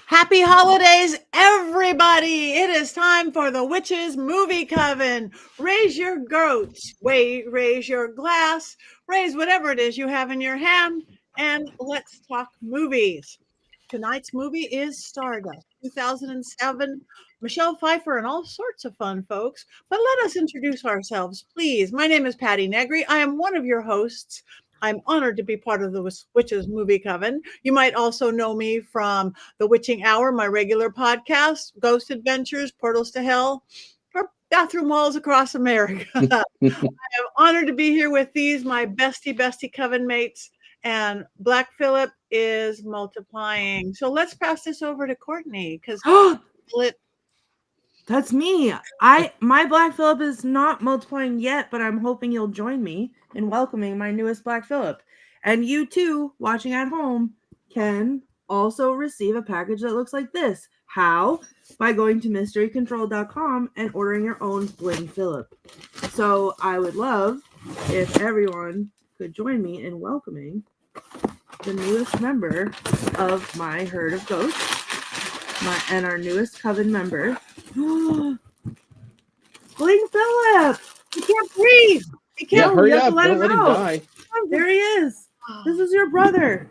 Happy holidays, everybody! It is time for the Witches Movie Coven. Raise your goats, raise your glass, raise whatever it is you have in your hand, and let's talk movies. Tonight's movie is Stardust, 2007. Michelle Pfeiffer and all sorts of fun folks. But let us introduce ourselves, please. My name is Patti Negri. I am one of your hosts. I'm honored to be part of the Witches Movie Coven. You might also know me from The Witching Hour, my regular podcast, Ghost Adventures, Portals to Hell, or Bathroom Walls Across America. I'm honored to be here with these, my bestie coven mates, and Black Phillip is multiplying. So let's pass this over to Courtney because That's me. My Black Phillip is not multiplying yet, but I'm hoping you'll join me in welcoming my newest Black Phillip. And you too, watching at home, can also receive a package that looks like this. How? By going to mysterycontrol.com and ordering your own Bling Phillip. So I would love if everyone could join me in welcoming the newest member of my herd of ghosts, and our newest coven member, Bling Phillip. He can't breathe. He can't. Hurry up! Don't let him die. There he is. This is your brother.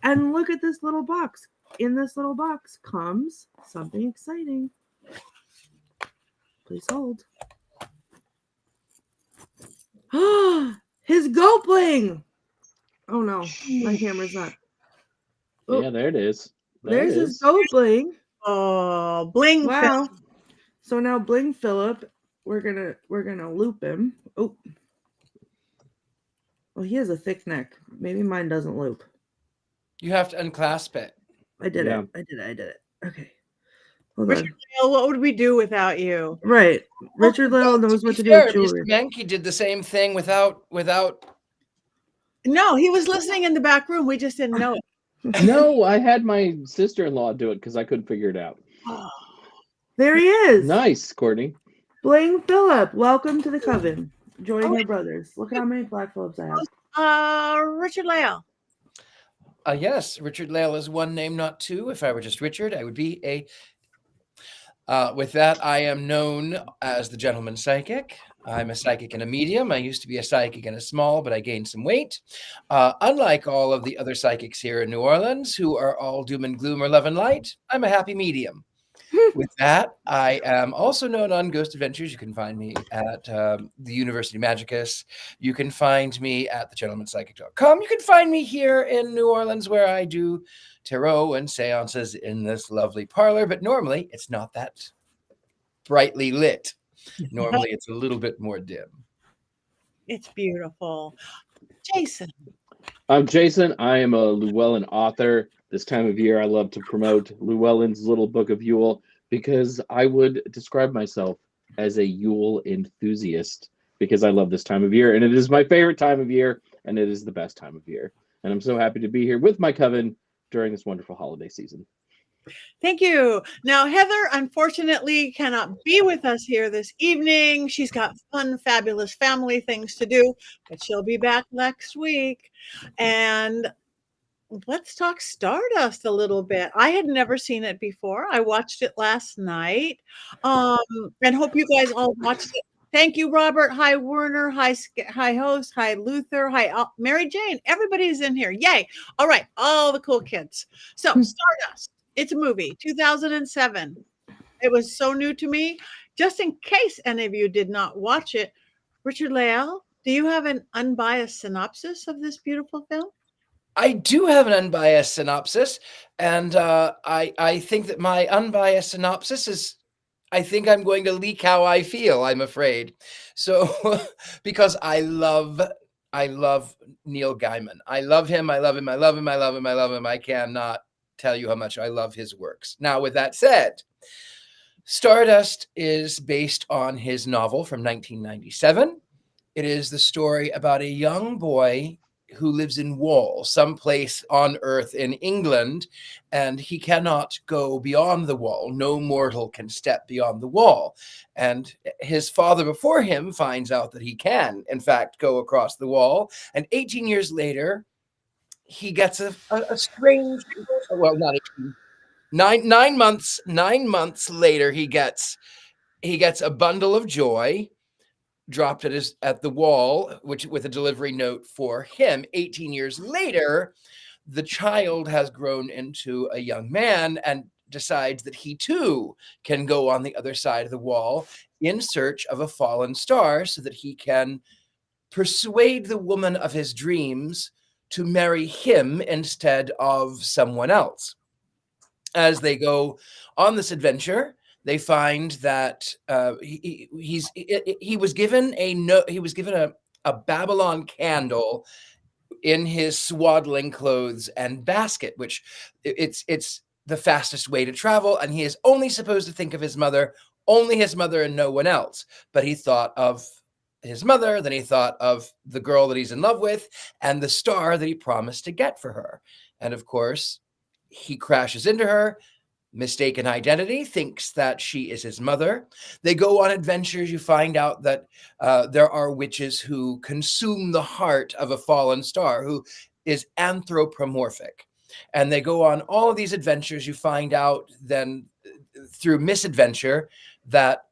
And look at this little box. In this little box comes something exciting. Please hold. His goat bling. Oh no, my camera's not. Oh, yeah, there it is. There's his goat bling. Oh, Bling! Wow. So now Bling Phillip, we're gonna loop him. Oh. Well, he has a thick neck. Maybe mine doesn't loop. You have to unclasp it. I did it. Okay. Hold Richard-Lael, what would we do without you? Right. Richard-Lael knows what to do with jewelry. Mr. Mankey did the same thing without. No, he was listening in the back room. We just didn't know it. No, I had my sister-in-law do it because I couldn't figure it out. There he is. Nice, Courtney. Bling Phillip, welcome to the coven. Join your brothers. Look at how many Black Phillips I have. Richard-Lael. Yes, Richard-Lael is one name, not two. If I were just Richard, I would be a... with that, I am known as the Gentleman Psychic. I'm a psychic and a medium. I used to be a psychic and a small, but I gained some weight. Unlike all of the other psychics here in New Orleans, who are all doom and gloom or love and light, I'm a happy medium. With that, I am also known on Ghost Adventures. You can find me at the University Magicus. You can find me at thegentlemanpsychic.com. You can find me here in New Orleans where I do tarot and seances in this lovely parlor, but normally it's not that brightly lit. Normally it's a little bit more dim. It's beautiful. Jason. I'm Jason. I am a Llewellyn author. This time of year, I love to promote Llewellyn's Little Book of Yule because I would describe myself as a Yule enthusiast because I love this time of year, and it is my favorite time of year, and it is the best time of year. And I'm so happy to be here with my coven during this wonderful holiday season. Thank you. Now, Heather, unfortunately, cannot be with us here this evening. She's got fun, fabulous family things to do, but she'll be back next week. And let's talk Stardust a little bit. I had never seen it before. I watched it last night, and hope you guys all watched it. Thank you, Robert. Hi, Werner. Hi, host. Hi, Luther. Hi, Mary Jane. Everybody's in here. Yay. All right. All the cool kids. So Stardust. It's a movie, 2007. It was so new to me. Just in case any of you did not watch it, Richard-Lael, do you have an unbiased synopsis of this beautiful film? I do have an unbiased synopsis, and I think that my unbiased synopsis is, I think I'm going to leak how I feel, I'm afraid. So, because I love Neil Gaiman. I love him. I cannot tell you how much I love his works. Now, with that said, Stardust is based on his novel from 1997. It is the story about a young boy who lives in Wall, someplace on Earth in England, and he cannot go beyond the wall. No mortal can step beyond the wall. And his father before him finds out that he can, in fact, go across the wall. And 18 years later, he gets a strange, well, not 18, 9 months later, he gets a bundle of joy dropped at the wall, which with a delivery note for him. 18 years later, the child has grown into a young man and decides that he too can go on the other side of the wall in search of a fallen star so that he can persuade the woman of his dreams to marry him instead of someone else. As they go on this adventure, they find that he was given a Babylon candle in his swaddling clothes and basket, which it's the fastest way to travel, and he is only supposed to think of his mother, only his mother and no one else. But he thought of his mother, then he thought of the girl that he's in love with, and the star that he promised to get for her. And of course, he crashes into her, mistaken identity, thinks that she is his mother. They go on adventures. You find out that there are witches who consume the heart of a fallen star who is anthropomorphic. And they go on all of these adventures. You find out then through misadventure that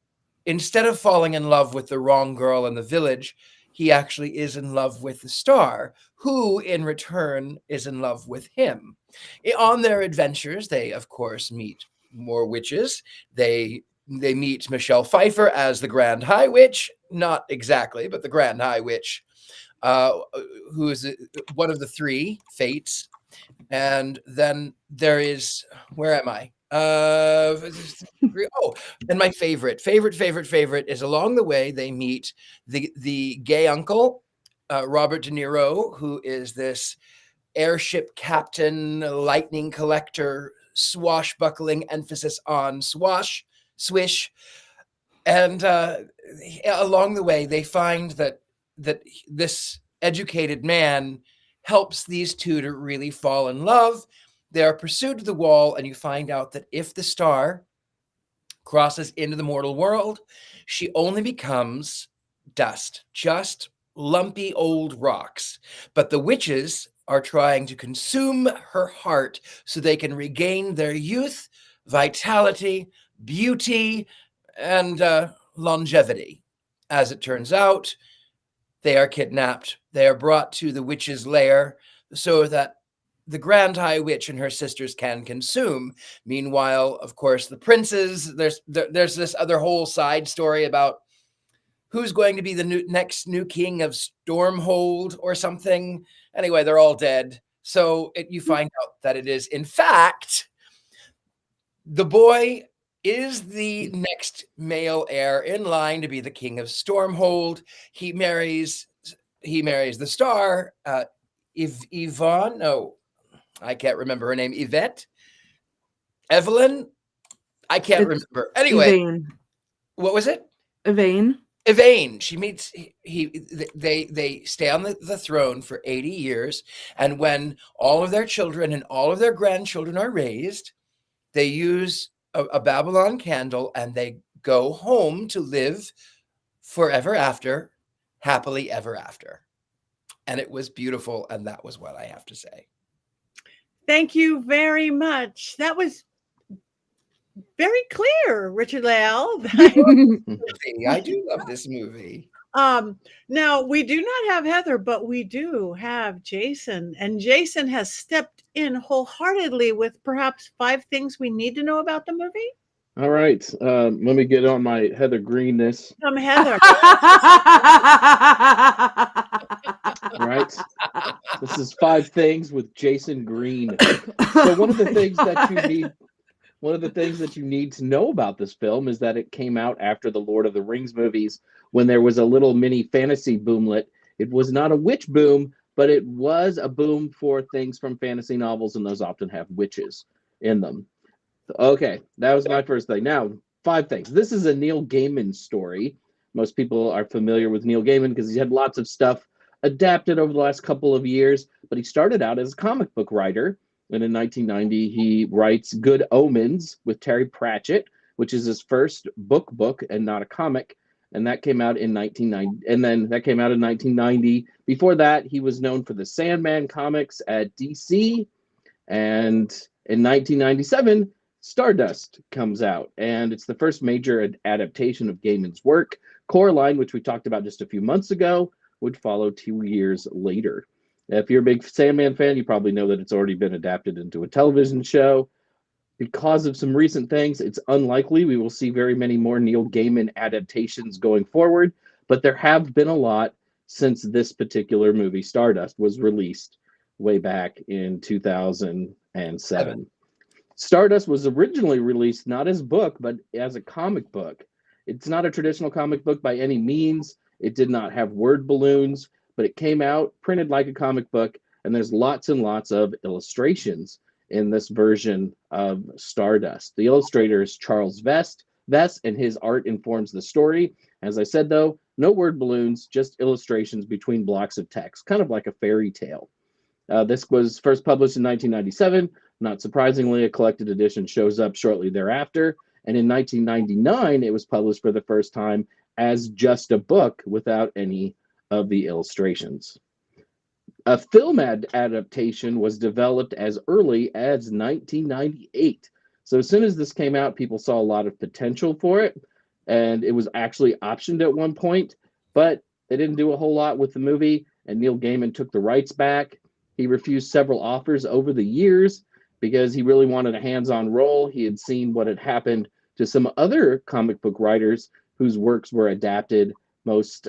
instead of falling in love with the wrong girl in the village, he actually is in love with the star, who in return is in love with him. On their adventures, they of course meet more witches. They meet Michelle Pfeiffer as the Grand High Witch, not exactly, but the Grand High Witch, who is one of the three fates. And then there is, where am I? And my favorite is along the way they meet the gay uncle, Robert De Niro, who is this airship captain, lightning collector, swashbuckling, emphasis on swish. And along the way, they find that this educated man helps these two to really fall in love. They are pursued to the wall, and you find out that if the star crosses into the mortal world, she only becomes dust, just lumpy old rocks. But the witches are trying to consume her heart so they can regain their youth, vitality, beauty, and longevity. As it turns out, they are kidnapped. They are brought to the witch's lair so that the Grand High Witch and her sisters can consume. Meanwhile, of course, the princes, there's this other whole side story about who's going to be the next new king of Stormhold or something. Anyway, they're all dead. So you find out that it is, in fact, the boy is the next male heir in line to be the king of Stormhold. He marries the star, Yvonne. No, I can't remember her name. Yvette? Evelyn? I can't remember. Anyway, Yvain. What was it? Yvain. She meets they stay on the throne for 80 years, and when all of their children and all of their grandchildren are raised, they use a Babylon candle and they go home to live forever after, happily ever after. And it was beautiful, and that was what I have to say. Thank you very much. That was very clear, Richard-Lael. I do love this movie. Now, we do not have Heather, but we do have Jason. And Jason has stepped in wholeheartedly with perhaps 5 things we need to know about the movie. All right. Let me get on my Heather Greenness. Come, Heather. All right. This is 5 things with Jason Greene. So one of the things that you need to know about this film is that it came out after the Lord of the Rings movies, when there was a little mini fantasy boomlet. It was not a witch boom, but it was a boom for things from fantasy novels, and those often have witches in them. Okay, that was my first thing. Now, 5 things. This is a Neil Gaiman story. Most people are familiar with Neil Gaiman because he's had lots of stuff adapted over the last couple of years, but he started out as a comic book writer. And in 1990, he writes Good Omens with Terry Pratchett, which is his first book and not a comic. And that came out in 1990. Before that, he was known for the Sandman comics at DC. And in 1997, Stardust comes out, and it's the first major adaptation of Gaiman's work. Coraline, which we talked about just a few months ago, would follow 2 years later. If you're a big Sandman fan, you probably know that it's already been adapted into a television show. Because of some recent things, it's unlikely we will see very many more Neil Gaiman adaptations going forward, but there have been a lot since this particular movie, Stardust, was released way back in 2007. Stardust was originally released not as a book, but as a comic book. It's not a traditional comic book by any means. It did not have word balloons, but it came out printed like a comic book, and there's lots and lots of illustrations in this version of Stardust. The illustrator is Charles Vest, and his art informs the story. As I said, though, no word balloons, just illustrations between blocks of text, kind of like a fairy tale. This was first published in 1997. Not surprisingly, a collected edition shows up shortly thereafter. And in 1999, it was published for the first time as just a book without any of the illustrations. A film adaptation was developed as early as 1998. So as soon as this came out, people saw a lot of potential for it. And it was actually optioned at one point, but they didn't do a whole lot with the movie. And Neil Gaiman took the rights back. He refused several offers over the years because he really wanted a hands-on role. He had seen what had happened to some other comic book writers whose works were adapted. Most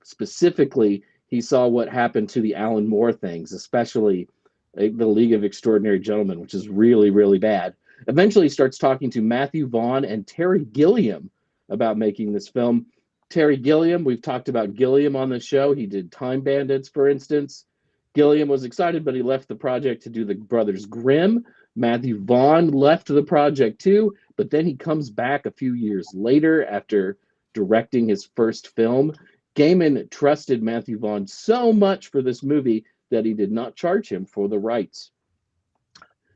specifically, he saw what happened to the Alan Moore things, especially the League of Extraordinary Gentlemen, which is really, really bad. Eventually, he starts talking to Matthew Vaughn and Terry Gilliam about making this film. Terry Gilliam, we've talked about Gilliam on the show. He did Time Bandits, for instance. Gilliam was excited, but he left the project to do the Brothers Grimm. Matthew Vaughn left the project too, but then he comes back a few years later after directing his first film. Gaiman trusted Matthew Vaughn so much for this movie that he did not charge him for the rights.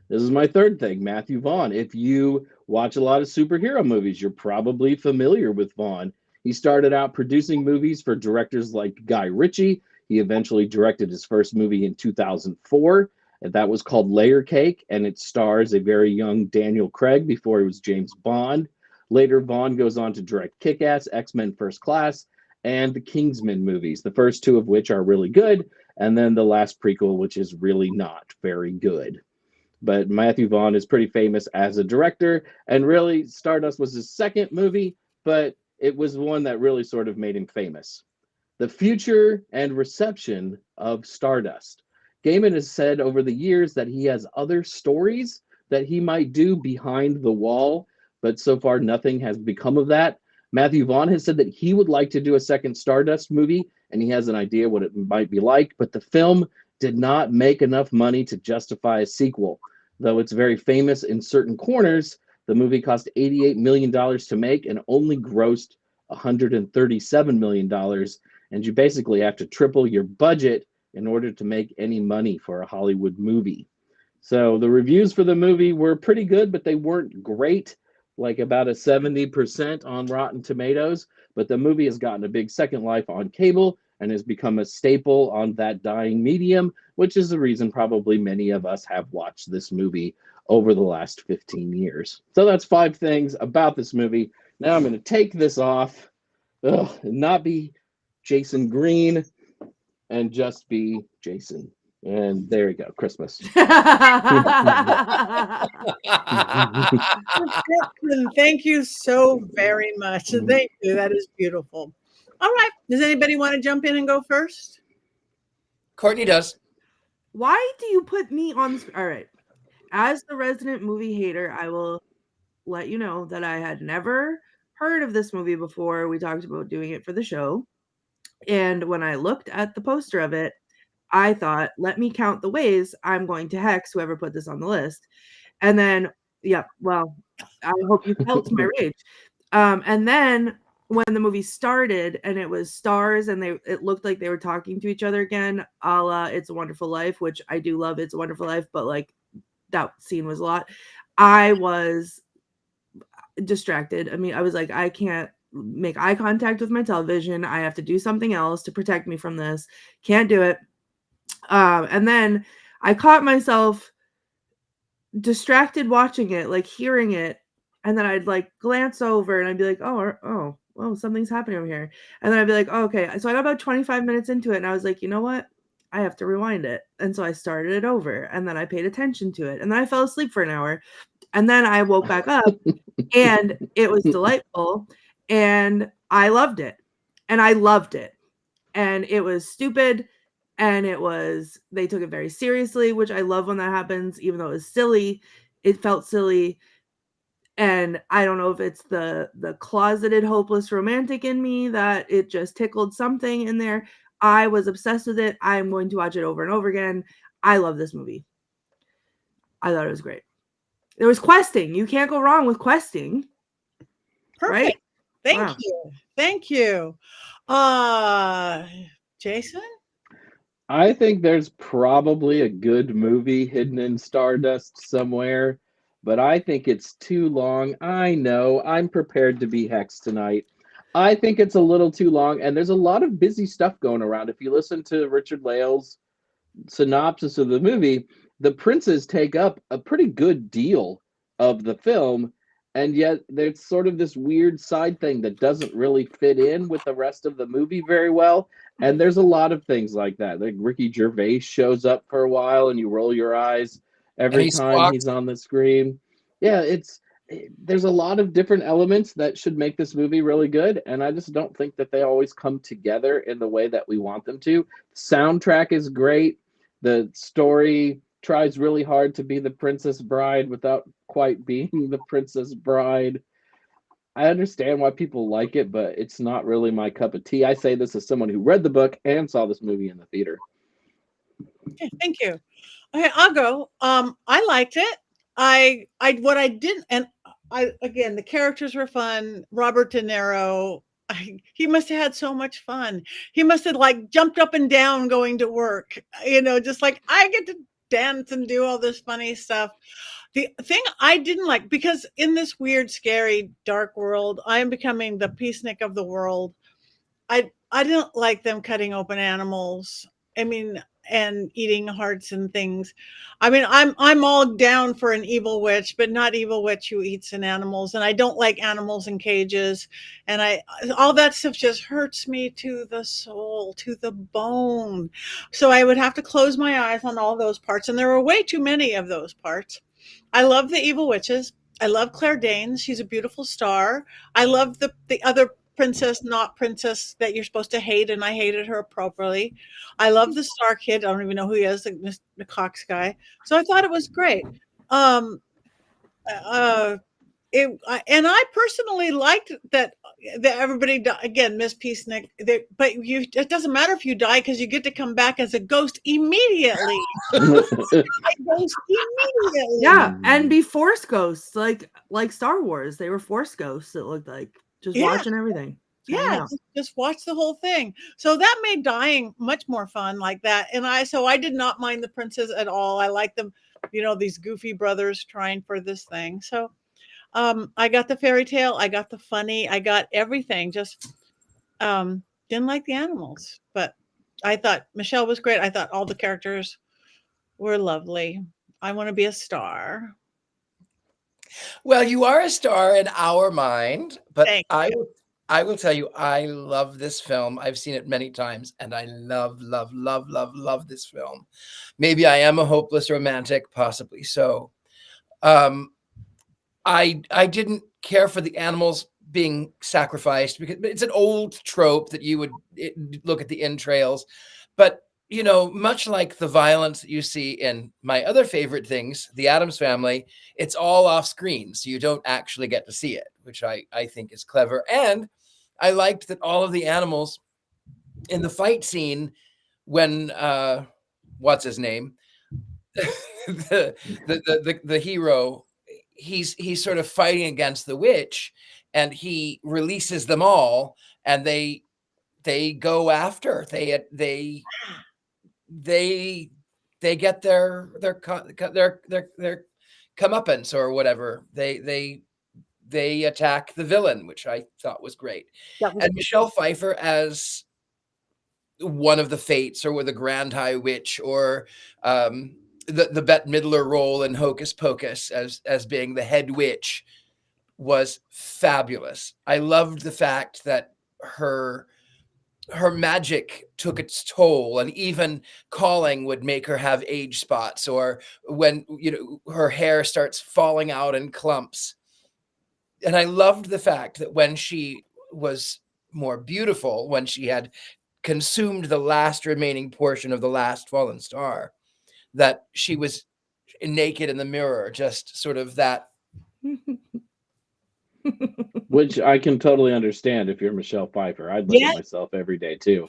This is my third thing, Matthew Vaughn. If you watch a lot of superhero movies, you're probably familiar with Vaughn. He started out producing movies for directors like Guy Ritchie. He eventually directed his first movie in 2004, and that was called Layer Cake, and it stars a very young Daniel Craig before he was James Bond. Later, Vaughn goes on to direct Kick-Ass, X-Men First Class, and the Kingsman movies, the first two of which are really good, and then the last prequel, which is really not very good. But Matthew Vaughn is pretty famous as a director, and really, Stardust was his second movie, but it was one that really sort of made him famous. The future and reception of Stardust. Gaiman has said over the years that he has other stories that he might do behind the wall, but so far nothing has become of that. Matthew Vaughn has said that he would like to do a second Stardust movie, and he has an idea what it might be like, but the film did not make enough money to justify a sequel. Though it's very famous in certain corners, the movie cost $88 million to make and only grossed $137 million, and you basically have to triple your budget in order to make any money for a Hollywood movie. So the reviews for the movie were pretty good, but they weren't great, like about a 70% on Rotten Tomatoes. But the movie has gotten a big second life on cable and has become a staple on that dying medium, which is the reason probably many of us have watched this movie over the last 15 years. So that's 5 things about this movie. Now I'm going to take this off, and not be Jason Greene, and just be Jason. And there you go, Christmas. Thank you so very much. Thank you. That is beautiful. All right. Does anybody want to jump in and go first? Courtney does. Why do you put me on the... All right. As the resident movie hater, I will let you know that I had never heard of this movie before. We talked about doing it for the show. And when I looked at the poster of it, I thought, let me count the ways I'm going to hex whoever put this on the list. And then, yeah, well, I hope you felt my rage. And then when the movie started and it was stars and it looked like they were talking to each other again, a la It's a Wonderful Life, which I do love It's a Wonderful Life, but like that scene was a lot. I was distracted. I mean, I was like, I can't make eye contact with my television. I have to do something else to protect me from this. Can't do it. And then I caught myself distracted watching it, like hearing it, and then I'd like glance over and I'd be like, oh, something's happening over here. And then I'd be like, oh, okay. So I got about 25 minutes into it and I was like, you know what? I have to rewind it. And so I started it over and then I paid attention to it. And then I fell asleep for an hour. And then I woke back up and it was delightful. And I loved it. And I loved it. And it was stupid. And they took it very seriously, which I love when that happens, even though it was silly. It felt silly. And I don't know if it's the closeted hopeless romantic in me that it just tickled something in there. I was obsessed with it. I'm going to watch it over and over again. I love this movie. I thought it was great. There was questing. You can't go wrong with questing. Perfect. Right? Thank you. Jason? I think there's probably a good movie hidden in Stardust somewhere, but I think it's too long. I know. I'm prepared to be hexed tonight. I think it's a little too long, and there's a lot of busy stuff going around. If you listen to Richard-Lael's synopsis of the movie, the princes take up a pretty good deal of the film, and yet there's sort of this weird side thing that doesn't really fit in with the rest of the movie very well. And there's a lot of things like that. Like Ricky Gervais shows up for a while and you roll your eyes every time he's on the screen. Yeah, there's a lot of different elements that should make this movie really good, and I just don't think that they always come together in the way that we want them to. Soundtrack is great. The story tries really hard to be the Princess Bride without quite being the Princess Bride. I understand why people like it, but it's not really my cup of tea. I say this as someone who read the book and saw this movie in the theater. Okay, thank you. Okay, I'll go. I liked it. What I didn't, and again, the characters were fun. Robert De Niro, he must have had so much fun. He must have like jumped up and down going to work, just like I get to dance and do all this funny stuff. The thing I didn't like, because in this weird, scary, dark world, I am becoming the peacenik of the world. I didn't like them cutting open animals. I mean, and eating hearts and things. I mean, I'm all down for an evil witch, but not evil witch who eats an animals. And I don't like animals in cages. And all that stuff just hurts me to the soul, to the bone. So I would have to close my eyes on all those parts. And there were way too many of those parts. I love the evil witches. I love Claire Danes. She's a beautiful star. I love the other princess, not princess, that you're supposed to hate, and I hated her appropriately. I love the star kid. I don't even know who he is, the Cox guy. So I thought it was great. And I personally liked that everybody again, Miss Peacenik. But it doesn't matter if you die because you get to come back as a ghost immediately. Yeah, and be force ghosts like Star Wars. They were force ghosts. It looked like. Just watching everything. Yeah, just watch the whole thing. So that made dying much more fun like that. And I did not mind the princes at all. I like them, these goofy brothers trying for this thing. So I got the fairy tale, I got the funny, I got everything. Just didn't like the animals. But I thought Michelle was great. I thought all the characters were lovely. I want to be a star. Well, you are a star in our mind, but I will tell you, I love this film. I've seen it many times, and I love, love, love, love, love this film. Maybe I am a hopeless romantic, possibly so. I didn't care for the animals being sacrificed because it's an old trope that you would look at the entrails, but much like the violence that you see in my other favorite things, The Addams Family, it's all off screen. So you don't actually get to see it, which I think is clever. And I liked that all of the animals in the fight scene when, what's his name? the hero, he's sort of fighting against the witch and he releases them all and they go after, they get their comeuppance or whatever. They attack the villain, which I thought was great. And Michelle Pfeiffer as one of the fates or with a Grand High Witch or the Bette Midler role in Hocus Pocus as being the head witch was fabulous. I loved the fact that her magic took its toll, and even calling would make her have age spots, or when her hair starts falling out in clumps. And I loved the fact that when she was more beautiful, when she had consumed the last remaining portion of the last fallen star, that she was naked in the mirror, just sort of that. Which I can totally understand if you're Michelle Pfeiffer. I'd look at myself every day too.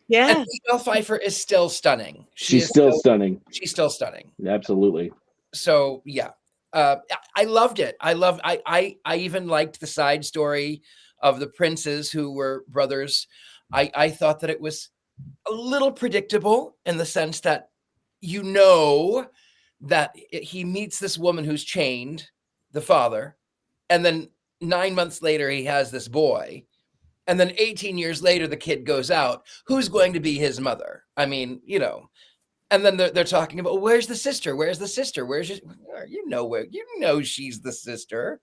Yeah. And Michelle Pfeiffer is still stunning. She's still stunning. She's still stunning. Absolutely. So yeah. I loved it. I even liked the side story of the princes who were brothers. I thought that it was a little predictable in the sense that that he meets this woman who's chained, the father, and then 9 months later he has this boy, and then 18 years later the kid goes out. Who's going to be his mother? I mean, and then they're talking about, well, where's the sister? Where's the sister? Where's where she's the sister.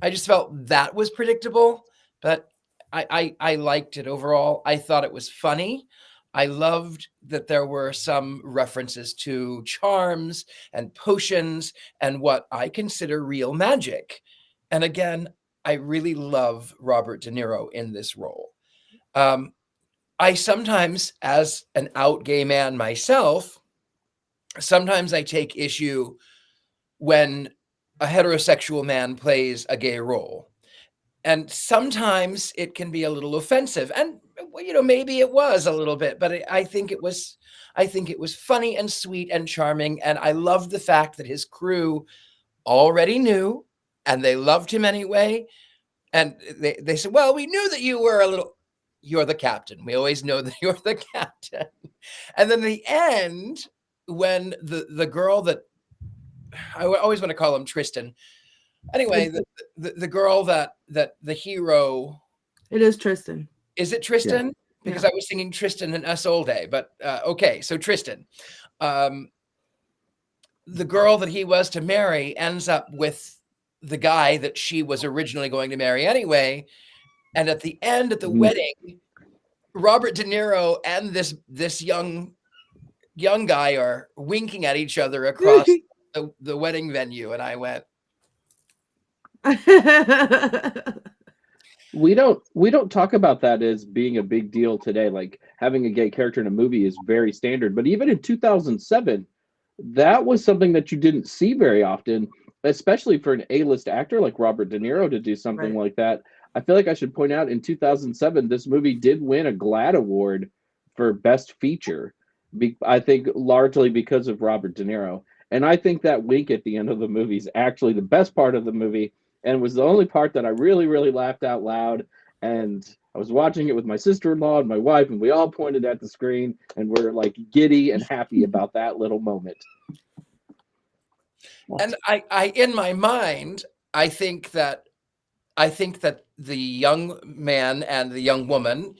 I just felt that was predictable, but I liked it overall. I thought it was funny. I loved that there were some references to charms and potions and what I consider real magic. And again, I really love Robert De Niro in this role. I sometimes, as an out gay man myself, sometimes I take issue when a heterosexual man plays a gay role. And sometimes it can be a little offensive. And maybe it was a little bit, but I think it was funny and sweet and charming. And I loved the fact that his crew already knew, and they loved him anyway. And they said, well, we knew that you were you're the captain. We always know that you're the captain. And then the end, when the girl that I always want to call him Tristan. Anyway, the girl that the hero. It is Tristan. Is it Tristan? Yeah. Because I was singing Tristan and Us All Day, but okay. So Tristan, the girl that he was to marry ends up with the guy that she was originally going to marry anyway. And at the end of the wedding, Robert De Niro and this young guy are winking at each other across the wedding venue. And I went, we don't talk about that as being a big deal today. Like, having a gay character in a movie is very standard. But even in 2007, that was something that you didn't see very often, especially for an A-list actor like Robert De Niro to do something like that. I feel like I should point out, in 2007, this movie did win a GLAAD award for Best Feature. I think largely because of Robert De Niro. And I think that wink at the end of the movie is actually the best part of the movie, and was the only part that I really, really laughed out loud. And I was watching it with my sister-in-law and my wife, and we all pointed at the screen and were like giddy and happy about that little moment. And I in my mind, I think that the young man and the young woman,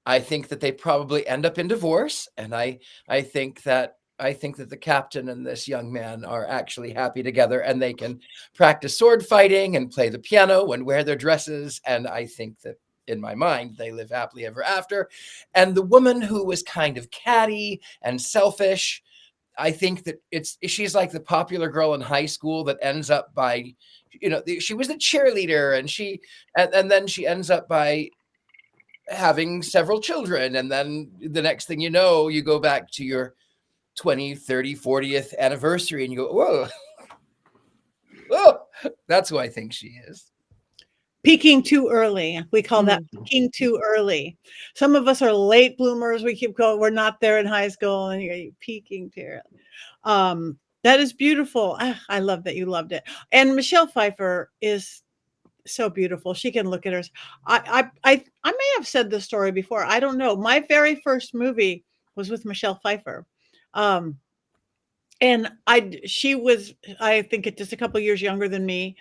I think that they probably end up in divorce. And I think that the captain and this young man are actually happy together, and they can practice sword fighting and play the piano and wear their dresses. And I think that, in my mind, they live happily ever after. And the woman who was kind of catty and selfish, I think that she's like the popular girl in high school that ends up by, she was the cheerleader, and then she ends up by having several children. And then the next thing you know, you go back to your 20th, 30th, 40th anniversary, and you go, whoa, that's who I think she is. Peaking too early. We call that peaking too early. Some of us are late bloomers. We keep going. We're not there in high school, and you're peaking too early. That is beautiful. I love that you loved it. And Michelle Pfeiffer is so beautiful. She can look at her. I may have said this story before. I don't know. My very first movie was with Michelle Pfeiffer. And she was, I think, just a couple of years younger than me.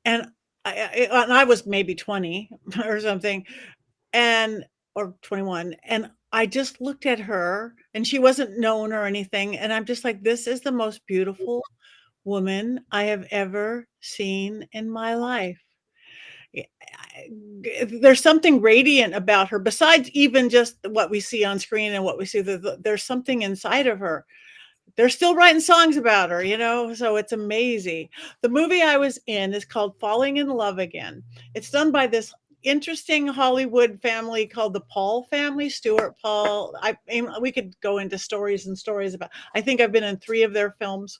And I was maybe 20 or something, or 21. And I just looked at her, and she wasn't known or anything, and I'm just like, "This is the most beautiful woman I have ever seen in my life." Yeah, there's something radiant about her besides even just what we see on screen and what we see. There's something inside of her. They're still writing songs about her, so it's amazing. The movie I was in is called Falling in Love Again. It's done by this interesting Hollywood family called the Paul family, Stuart Paul. We could go into stories and stories about. I think I've been in 3 of their films.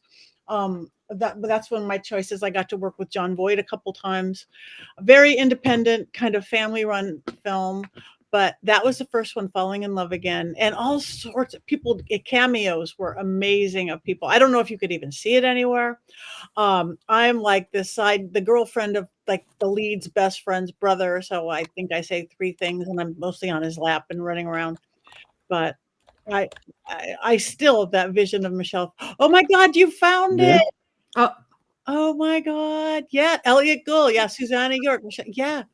That's one of my choices. I got to work with John Voight a couple times. A very independent kind of family-run film. But that was the first one, Falling in Love Again. And all sorts of people, cameos were amazing of people. I don't know if you could even see it anywhere. I'm like the girlfriend of like the lead's best friend's brother. So I think I say 3 things and I'm mostly on his lap and running around. But I still have that vision of Michelle. Oh my God, you found Yeah. it. Oh my God. Yeah. Elliot Gould. Yeah. Susanna York. Michelle. Yeah.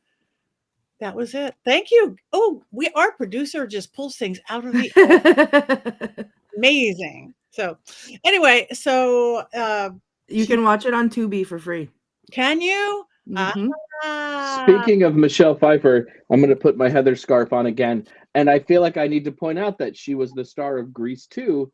That was it. Thank you. Oh, our producer just pulls things out of the air. Amazing. So anyway, You can watch it on Tubi for free. Can you? Mhm. Speaking of Michelle Pfeiffer, I'm going to put my Heather scarf on again. And I feel like I need to point out that she was the star of Grease 2,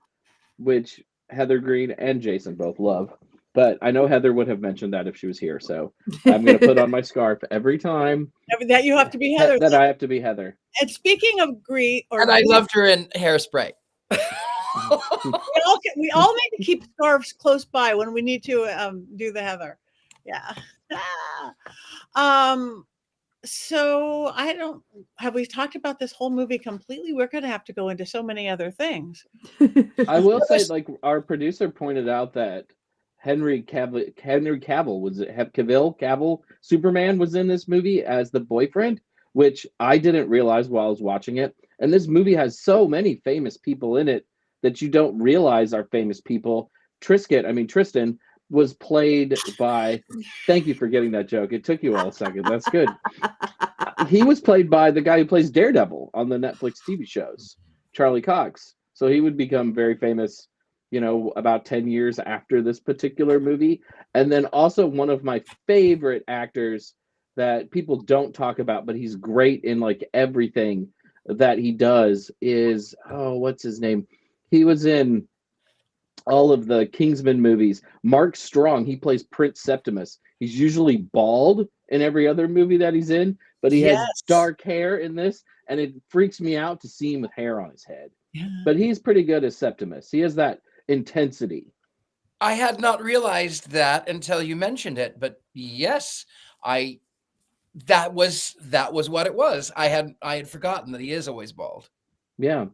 which Heather Greene and Jason both love. But I know Heather would have mentioned that if she was here. So I'm going to put on my scarf every time That you have to be Heather. that I have to be Heather. And speaking of Grease, And I loved her in Hairspray. we all need to keep scarves close by when we need to do the Heather. Yeah. So have we talked about this whole movie completely? We're going to have to go into so many other things. I will say, like our producer pointed out that Henry Cavill was it Cavill Superman was in this movie as the boyfriend, which I didn't realize while I was watching it. And this movie has so many famous people in it that you don't realize are famous people. Tristan was played by. Thank you for getting that joke. It took you all a second. That's good. He was played by the guy who plays Daredevil on the Netflix TV shows, Charlie Cox. So he would become very famous, about 10 years after this particular movie. And then also one of my favorite actors that people don't talk about, but he's great in like everything that he does is, what's his name? He was in all of the Kingsman movies. Mark Strong, he plays Prince Septimus. He's usually bald in every other movie that he's in, but he has dark hair in this, and it freaks me out to see him with hair on his head. Yeah. But he's pretty good as Septimus. He has that intensity. I had not realized that until you mentioned it, but yes, that was what it was. I had forgotten that he is always bald. Yeah.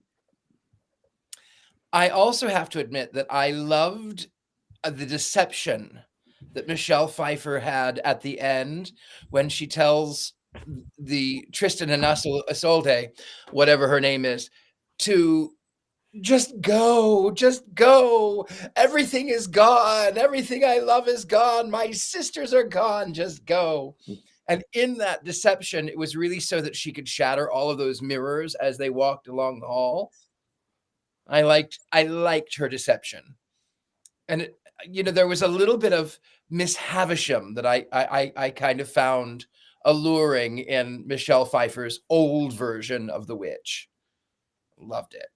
I also have to admit that I loved the deception that Michelle Pfeiffer had at the end when she tells the Tristan and Isolde, whatever her name is, to just go. Everything is gone. Everything I love is gone. My sisters are gone. Just go. And in that deception, it was really so that she could shatter all of those mirrors as they walked along the hall. I liked her deception. And there was a little bit of Miss Havisham that I kind of found alluring in Michelle Pfeiffer's old version of the witch. Loved it.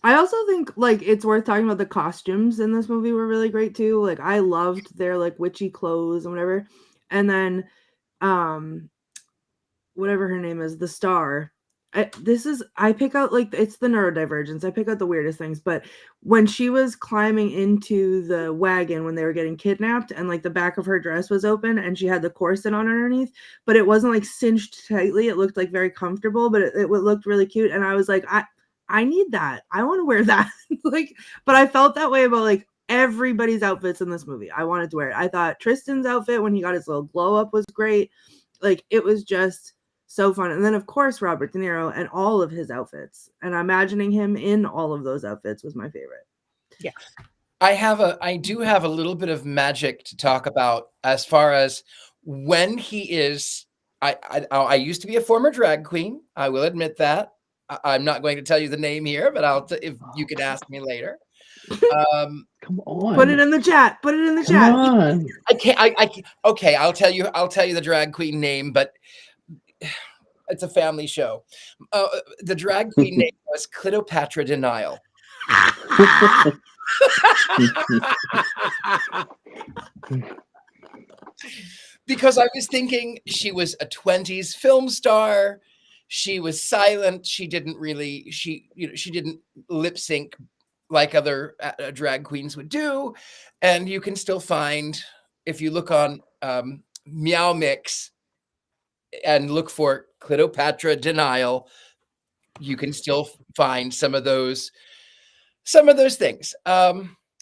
I also think like it's worth talking about the costumes in this movie were really great too. Like I loved their like witchy clothes and whatever. And then whatever her name is, the star. I pick out like it's the neurodivergence. I pick out the weirdest things, but when she was climbing into the wagon when they were getting kidnapped and like the back of her dress was open and she had the corset on underneath, but it wasn't like cinched tightly. It looked like very comfortable, but it looked really cute. And I was like, I need that. I want to wear that. But I felt that way about like everybody's outfits in this movie. I wanted to wear it. I thought Tristan's outfit when he got his little glow up was great. Like it was just so fun. And then of course Robert De Niro and all of his outfits, and imagining him in all of those outfits was my favorite. Yeah. I do have a little bit of magic to talk about as far as when he is. I used to be a former drag queen. I will admit that. I'm not going to tell you the name here, but if you could ask me later. Come on. Put it in the chat. Put it in the Come chat. on. I can't. Okay, I'll tell you the drag queen name, but it's a family show. The drag queen name was Cleopatra Denial. Because I was thinking she was a 20s film star. She was silent. She didn't lip sync like other drag queens would do. And you can still find, if you look on Meow Mix and look for Cleopatra Denial, you can still find some of those things.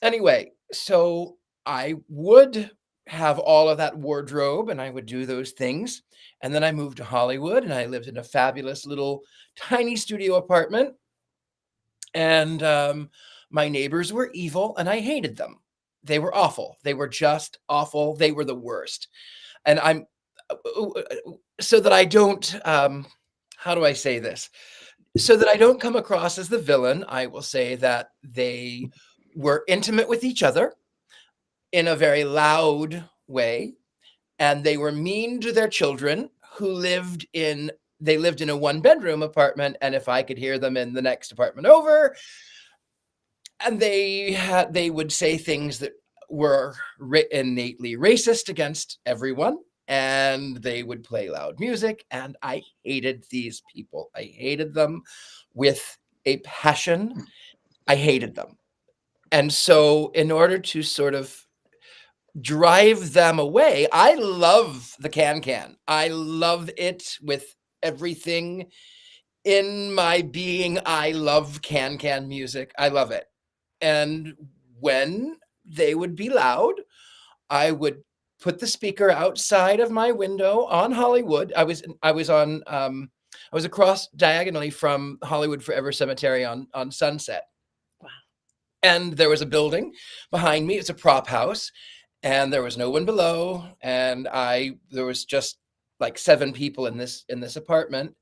Anyway, so I would have all of that wardrobe and I would do those things. And then I moved to Hollywood and I lived in a fabulous little tiny studio apartment. And my neighbors were evil and I hated them. They were awful. They were just awful. They were the worst. And I'm so that I don't, how do I say this? So that I don't come across as the villain, I will say that they were intimate with each other in a very loud way. And they were mean to their children who lived in a 1-bedroom apartment. And if I could hear them in the next apartment over, and they would say things that were innately racist against everyone. And they would play loud music. And I hated these people. I hated them with a passion. I hated them. And so in order to sort of drive them away, I love the can-can. I love it with everything in my being. I love can-can music. I love it. And when they would be loud, I would put the speaker outside of my window on Hollywood. I was across diagonally from Hollywood Forever Cemetery on Sunset. Wow. And there was a building behind me. It's a prop house. And there was no one below. And there was just like 7 people in this apartment,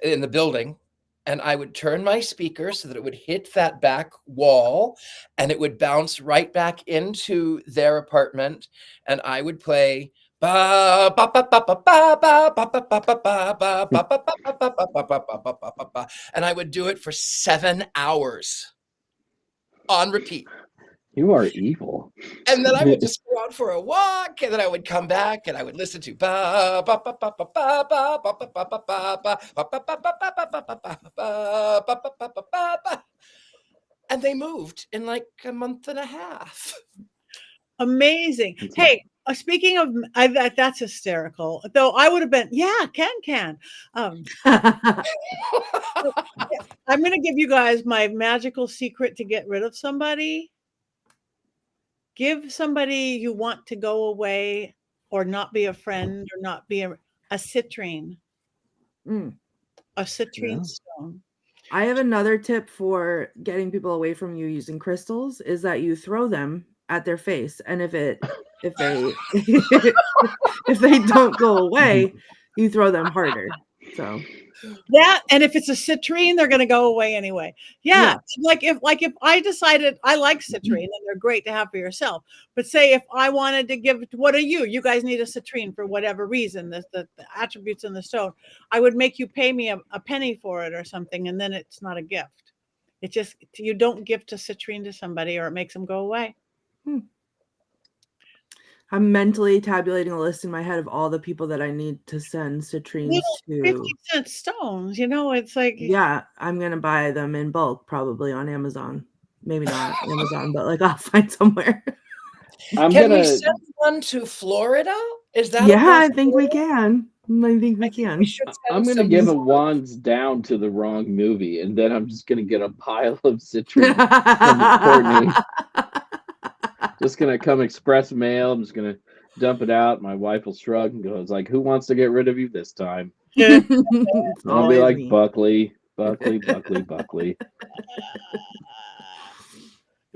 in the building. And I would turn my speaker so that it would hit that back wall and it would bounce right back into their apartment. And I would play and I would do it for 7 hours on repeat. You are evil. And then I would just go out for a walk, and then I would come back, and I would listen to and they moved in like a month and a half. Amazing. Hey, speaking of that's hysterical. Though I would have been, can. I'm going to give you guys my magical secret to get rid of somebody. Give somebody you want to go away or not be a friend or not be a citrine. A citrine stone. I have another tip for getting people away from you using crystals is that you throw them at their face. And if they if they don't go away, you throw them harder. So that, and if it's a citrine, they're going to go away anyway. Yeah. Like if I decided I like citrine and they're great to have for yourself, but say if I wanted to give, what are you guys need a citrine for whatever reason, the attributes in the stone, I would make you pay me a penny for it or something. And then it's not a gift. It's just, you don't gift a citrine to somebody or it makes them go away. I'm mentally tabulating a list in my head of all the people that I need to send citrines to. 50-cent stones, it's like. Yeah, I'm going to buy them in bulk, probably on Amazon. Maybe not Amazon, but like I'll find somewhere. Can we send one to Florida? Is that? Yeah, I think we can. I think we can. I'm going to give a wands down to the wrong movie, and then I'm just going to get a pile of citrine from Courtney. Just gonna come express mail. I'm just gonna dump it out. My wife will shrug and goes like, "Who wants to get rid of you this time?" I'll be like, Buckley.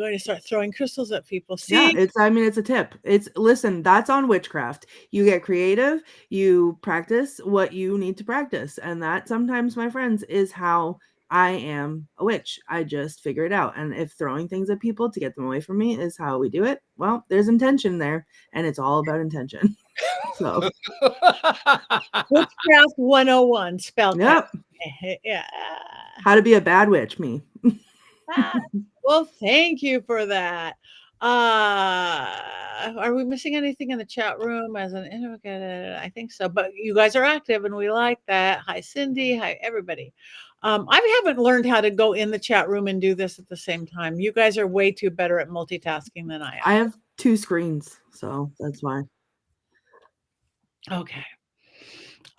going to start throwing crystals at people. See, Yeah, it's a tip. Listen, that's on witchcraft. You get creative, you practice what you need to practice. And that sometimes, my friends, is how I am a witch. I just figure it out. And if throwing things at people to get them away from me is how we do it, well, there's intention there, and it's all about intention. So Witchcraft 101 spell yep. Yeah. How to be a bad witch, me. Well, thank you for that. Are we missing anything in the chat room as an I think so, but you guys are active and we like that. Hi, Cindy. Hi, everybody. I haven't learned how to go in the chat room and do this at the same time. You guys are way too better at multitasking than I am. I have 2 screens, so that's why. Okay.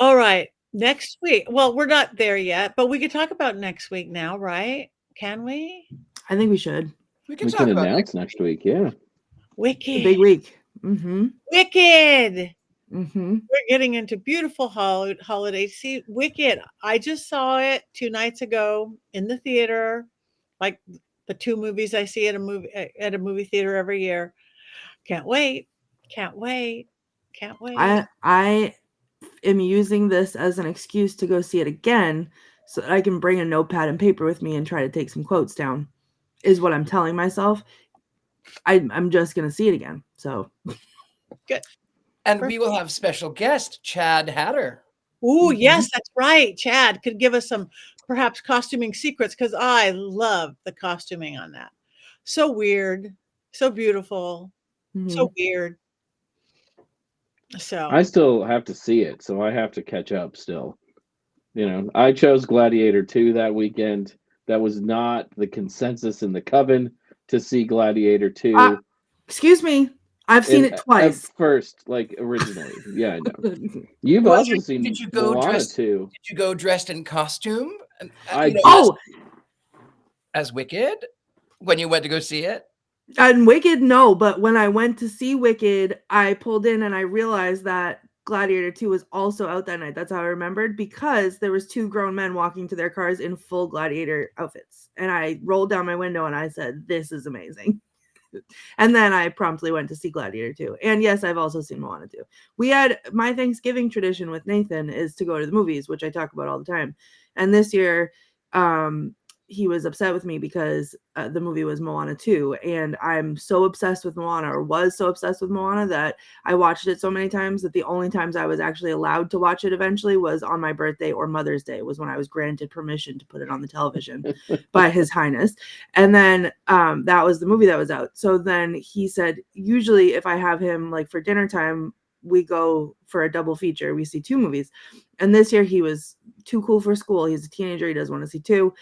All right. Next week. Well, we're not there yet, but we could talk about next week now, right? Can we? I think we should. We We talk can about announce next week. Yeah. Wicked. Big week. Mm-hmm. Wicked. Mm-hmm. We're getting into beautiful holidays. See, Wicked. I just saw it 2 nights ago in the theater, like the 2 movies I see at a movie theater every year. Can't wait. Can't wait. Can't wait. I am using this as an excuse to go see it again so that I can bring a notepad and paper with me and try to take some quotes down, is what I'm telling myself. I'm just going to see it again. So Good. And we will have special guest, Chad Hatter. Ooh, yes, that's right. Chad could give us some perhaps costuming secrets because I love the costuming on that. So weird. So beautiful. So weird. So I still have to see it, so I have to catch up still. You know, I chose Gladiator 2 that weekend. That was not the consensus in the coven to see Gladiator 2. Excuse me. I've seen it twice. At first, like originally. Yeah, I know. You've also seen Did you go Moana dressed? 2. Did you go dressed in costume? As Wicked when you went to go see it? And Wicked, no, but when I went to see Wicked, I pulled in and I realized that Gladiator 2 was also out that night. That's how I remembered, because there was 2 grown men walking to their cars in full Gladiator outfits. And I rolled down my window and I said, this is amazing. And then I promptly went to see Gladiator 2. And yes, I've also seen Moana 2. We had my Thanksgiving tradition with Nathan is to go to the movies, which I talk about all the time. And this year, he was upset with me because the movie was Moana 2. And I'm so obsessed with Moana, or was so obsessed with Moana, that I watched it so many times that the only times I was actually allowed to watch it eventually was on my birthday or Mother's Day, was when I was granted permission to put it on the television by His Highness. And then that was the movie that was out. So then he said, usually if I have him like for dinner time, we go for a double feature. We see 2 movies. And this year he was too cool for school. He's a teenager. He doesn't want to see 2.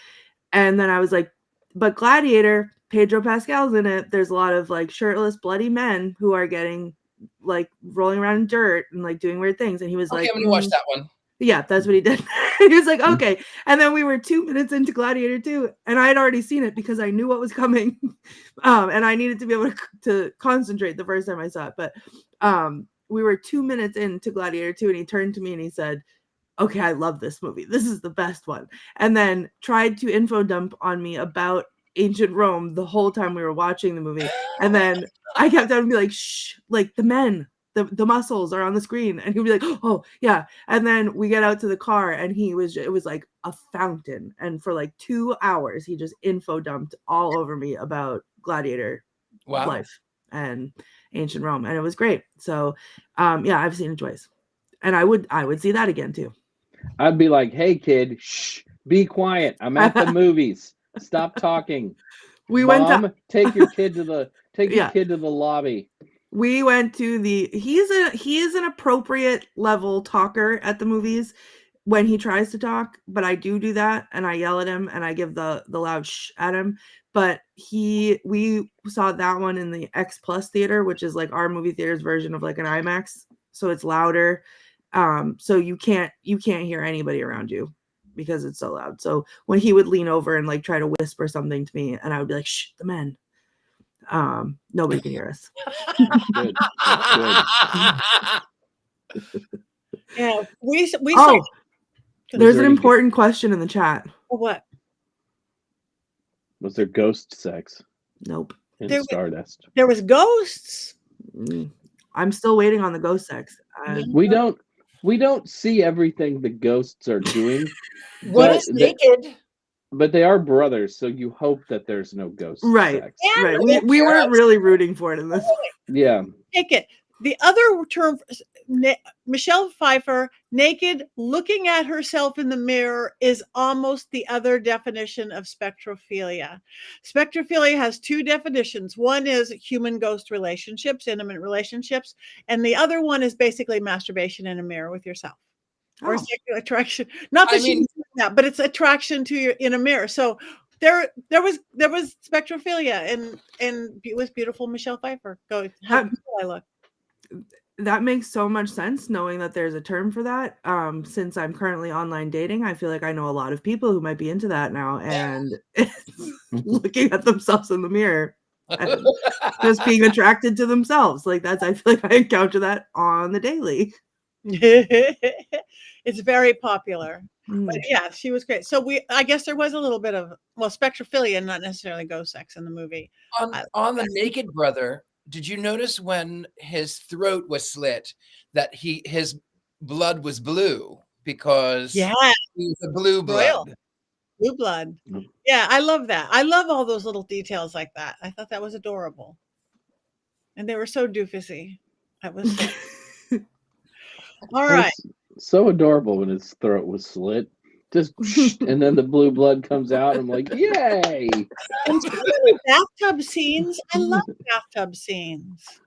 And then I was like, but Gladiator, Pedro Pascal's in it. There's a lot of like shirtless, bloody men who are getting like rolling around in dirt and like doing weird things. And he was like, I'm going to watch that one. Yeah, that's what he did. He was like, okay. And then we were 2 minutes into Gladiator 2, and I had already seen it because I knew what was coming. And I needed to be able to concentrate the first time I saw it. But we were 2 minutes into Gladiator 2, and he turned to me and he said, okay, I love this movie. This is the best one. And then tried to info dump on me about ancient Rome the whole time we were watching the movie. And then I kept on being like, shh, like the men, the muscles are on the screen. And he'd be like, oh yeah. And then we get out to the car and it was like a fountain. And for like 2 hours, he just info dumped all over me about Gladiator life and ancient Rome. And it was great. So yeah, I've seen it twice. And I would see that again too. I'd be like, hey kid, shh, be quiet. I'm at the movies. Stop talking. Mom, take your kid to the kid to the lobby. We went to he is an appropriate level talker at the movies when he tries to talk, but I do that and I yell at him and I give the loud shh at him. But we saw that one in the X Plus theater, which is like our movie theater's version of like an IMAX, so it's louder. So you can't hear anybody around you because it's so loud. So when he would lean over and like try to whisper something to me, and I would be like, shh, the men. Nobody can hear us. Good. Yeah, we there's an important question in the chat. What? Was there ghost sex? Nope. There was- Stardust. There was ghosts. I'm still waiting on the ghost sex. We don't see everything the ghosts are doing, One but is naked. but they are brothers, so you hope that there's no ghost Right. sex. Yeah, Right. We weren't really rooting for it in this. Yeah. Take it. The other term, Michelle Pfeiffer, naked, looking at herself in the mirror, is almost the other definition of spectrophilia. Spectrophilia has two definitions. One is human ghost relationships, intimate relationships, and the other one is basically masturbation in a mirror with yourself. Or Oh. sexual attraction. Not that she's doing that, but it's attraction to your in a mirror. So there was spectrophilia, and it was beautiful Michelle Pfeiffer. Go, how beautiful I look. That makes so much sense, knowing that there's a term for that. Since I'm currently online dating, I feel like I know a lot of people who might be into that now, and it's looking at themselves in the mirror and just being attracted to themselves. Like I feel like I encounter that on the daily. It's very popular. But yeah, she was great. So I guess there was a little bit of spectrophilia, not necessarily ghost sex in the movie. On the naked brother, did you notice when his throat was slit that his blood was blue because he was a blue blood? Royal. Blue blood. Yeah, I love that. I love all those little details like that. I thought that was adorable. And they were so doofusy. That was so all right. So adorable when his throat was slit. Just and then the blue blood comes out. I'm like, yay! And bathtub scenes. I love bathtub scenes.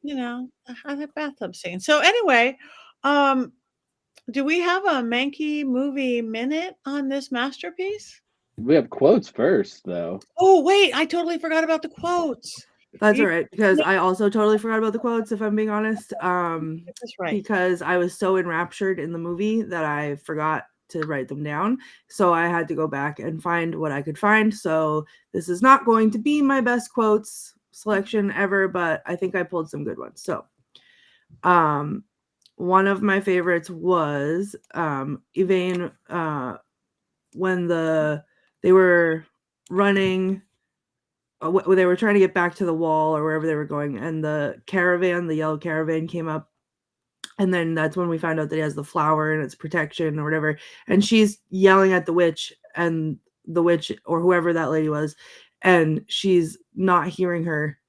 You know, I like bathtub scenes. So anyway, do we have a Mankey movie minute on this masterpiece? We have quotes first, though. Oh wait, I totally forgot about the quotes. That's all right, because I also totally forgot about the quotes, if I'm being honest. That's right. Because I was so enraptured in the movie that I forgot to write them down. So I had to go back and find what I could find. So this is not going to be my best quotes selection ever, but I think I pulled some good ones. So one of my favorites was Yvain, when they were running, they were trying to get back to the wall or wherever they were going, and the yellow caravan came up, and then that's when we find out that he has the flower and it's protection or whatever, and she's yelling at the witch, and the witch or whoever that lady was, and she's not hearing her.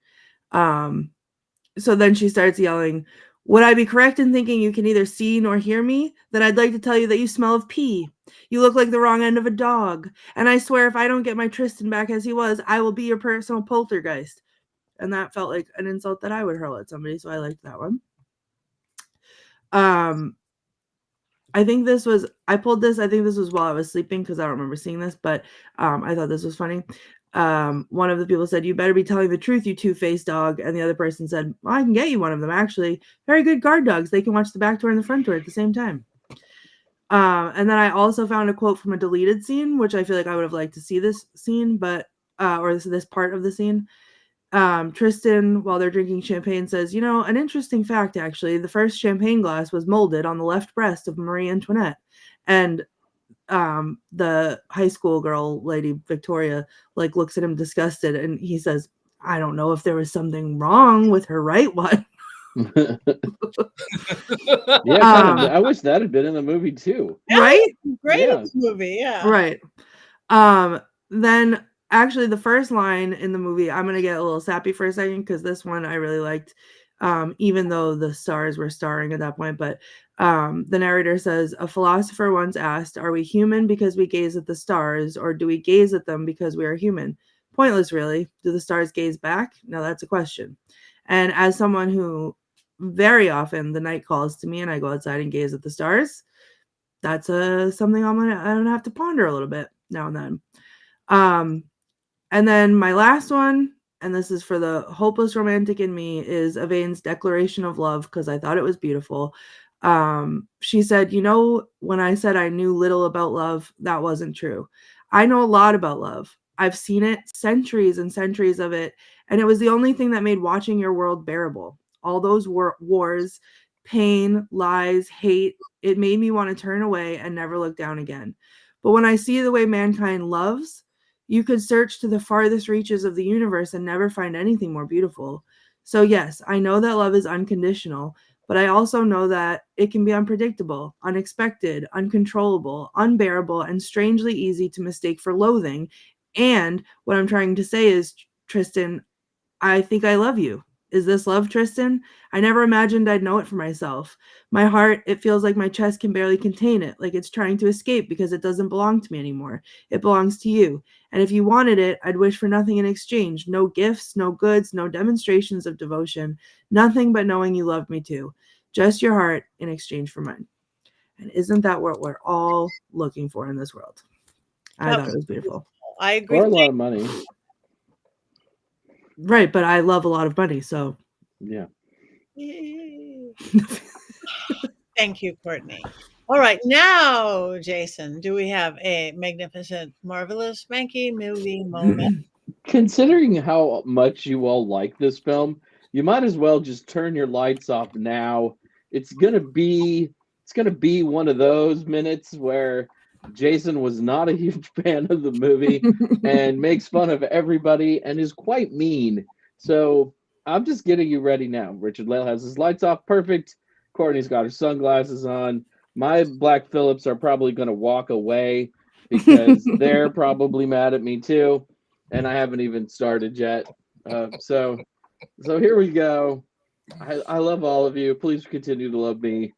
So then she starts yelling, "Would I be correct in thinking you can neither see nor hear me? Then I'd like to tell you that you smell of pee. You look like the wrong end of a dog. And I swear if I don't get my Tristan back as he was, I will be your personal poltergeist." And that felt like an insult that I would hurl at somebody, so I liked that one. I think this was while I was sleeping, because I don't remember seeing this, but I thought this was funny. One of the people said, "You better be telling the truth, you two-faced dog." And the other person said, "Well, I can get you one of them, actually. Very good guard dogs. They can watch the back door and the front door at the same time." And then I also found a quote from a deleted scene, which I feel like I would have liked to see this scene, but or this part of the scene. Tristan, while they're drinking champagne, says, "An interesting fact, actually. The first champagne glass was molded on the left breast of Marie Antoinette." And the high school girl, Lady Victoria, looks at him disgusted, and he says, "I don't know if there was something wrong with her right one." Yeah, I wish that had been in the movie too. Right? Great movie, yeah. Right. Then actually the first line in the movie, I'm gonna get a little sappy for a second, because this one I really liked, even though the stars were starring at that point. But the narrator says, "A philosopher once asked, are we human because we gaze at the stars, or do we gaze at them because we are human? Pointless, really. Do the stars gaze back? Now that's a question." And as someone who very often the night calls to me and I go outside and gaze at the stars, that's something I'm gonna have to ponder a little bit now and then. And then my last one, and this is for the hopeless romantic in me, is Yvain's declaration of love, because I thought it was beautiful. She said, "When I said I knew little about love, that wasn't true. I know a lot about love. I've seen it, centuries and centuries of it, and it was the only thing that made watching your world bearable. All those wars, pain, lies, hate, it made me want to turn away and never look down again. But when I see the way mankind loves, You could search to the farthest reaches of the universe and never find anything more beautiful. So yes, I know that love is unconditional, but I also know that it can be unpredictable, unexpected, uncontrollable, unbearable, and strangely easy to mistake for loathing. And what I'm trying to say is, Tristan, I think I love you. Is this love, Tristan? I never imagined I'd know it for myself. My heart, it feels like my chest can barely contain it, like it's trying to escape because it doesn't belong to me anymore. It belongs to you. And if you wanted it, I'd wish for nothing in exchange. No gifts, no goods, no demonstrations of devotion. Nothing but knowing you loved me too. Just your heart in exchange for mine. And isn't that what we're all looking for in this world? I thought it was beautiful. I agree. Or a lot of money. Right, but I love a lot of money, so. Yeah. Thank you, Courtney. All right, now, Jason, do we have a magnificent, marvelous Mankey movie moment? Considering how much you all like this film, you might as well just turn your lights off now. It's gonna be one of those minutes where Jason was not a huge fan of the movie and makes fun of everybody and is quite mean. So I'm just getting you ready now. Richard-Lael has his lights off, perfect. Courtney's got her sunglasses on. My Black Phillips are probably going to walk away because they're probably mad at me too, and I haven't even started yet. So here we go. I love all of you. Please continue to love me.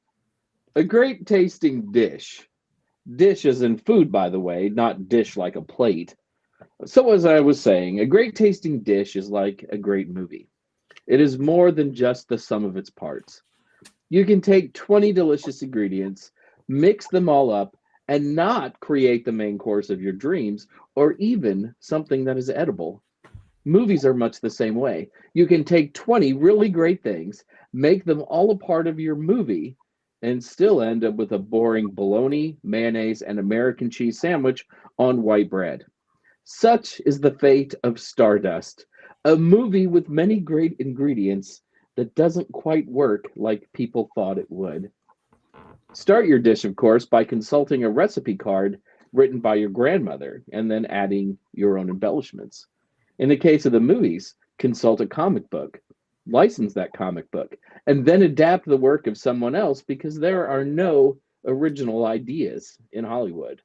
A great tasting dish. Dish as in food, by the way, not dish like a plate. So as I was saying, a great tasting dish is like a great movie. It is more than just the sum of its parts. You can take 20 delicious ingredients, mix them all up, and not create the main course of your dreams or even something that is edible. Movies are much the same way. You can take 20 really great things, make them all a part of your movie, and still end up with a boring bologna, mayonnaise, and American cheese sandwich on white bread. Such is the fate of Stardust, a movie with many great ingredients that doesn't quite work like people thought it would. Start your dish, of course, by consulting a recipe card written by your grandmother and then adding your own embellishments. In the case of the movies, consult a comic book, license that comic book, and then adapt the work of someone else because there are no original ideas in Hollywood.